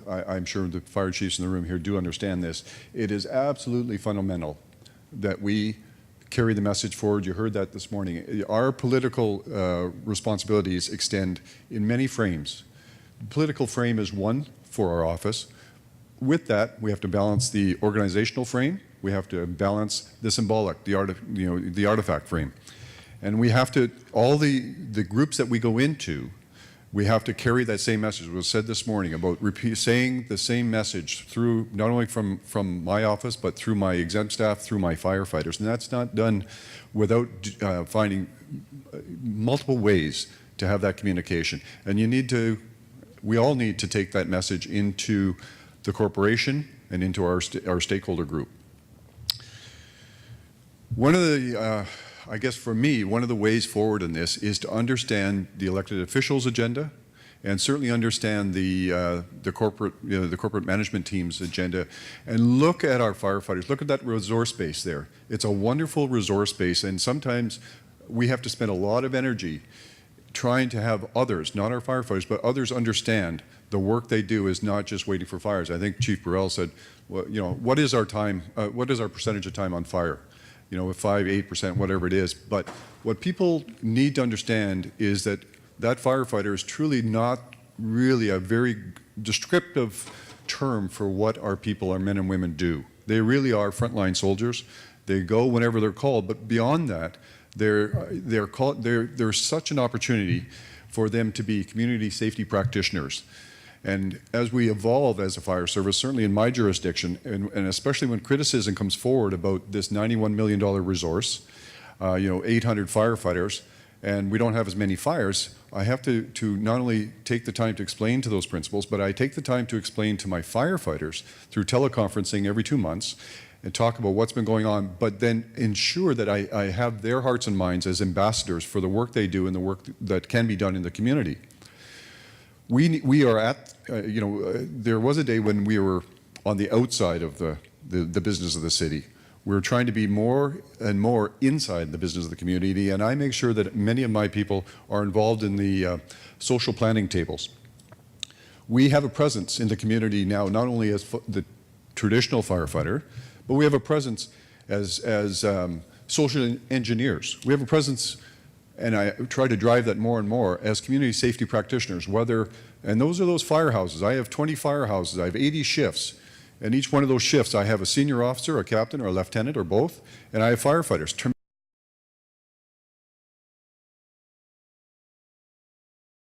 I'm sure the fire chiefs in the room here do understand this. It is absolutely fundamental that we carry the message forward. You heard that this morning. Our political responsibilities extend in many frames. The political frame is one for our office. With that, we have to balance the organizational frame. We have to balance the symbolic, the artifact frame. And we have to, all the groups that we go into, we have to carry that same message. It was said this morning about saying the same message through, not only from my office, but through my exempt staff, through my firefighters. And that's not done without finding multiple ways to have that communication. And we all need to take that message into the corporation and into our stakeholder group. One of the, I guess for me, one of the ways forward in this is to understand the elected officials' agenda, and certainly understand the corporate management team's agenda, and look at our firefighters. Look at that resource base there. It's a wonderful resource base, and sometimes we have to spend a lot of energy trying to have others, not our firefighters, but others understand the work they do is not just waiting for fires. I think Chief Burrell said, well, what is our time? What is our percentage of time on fire? 5, 8%, whatever it is. But what people need to understand is that firefighter is truly not really a very descriptive term for what our people, our men and women, do. They really are frontline soldiers. They go whenever they're called, but beyond that, there's such an opportunity for them to be community safety practitioners. And as we evolve as a fire service, certainly in my jurisdiction, and especially when criticism comes forward about this $91 million resource, 800 firefighters, and we don't have as many fires, I have to not only take the time to explain to those principals, but I take the time to explain to my firefighters through teleconferencing every 2 months and talk about what's been going on, but then ensure that I have their hearts and minds as ambassadors for the work they do and the work that can be done in the community. We are at, there was a day when we were on the outside of the business of the city. We're trying to be more and more inside the business of the community, and I make sure that many of my people are involved in the social planning tables. We have a presence in the community now, not only as the traditional firefighter, but we have a presence as social engineers. We have a presence, and I try to drive that more and more, as community safety practitioners, and those are those firehouses. I have 20 firehouses, I have 80 shifts, and each one of those shifts I have a senior officer, a captain, or a lieutenant, or both, and I have firefighters.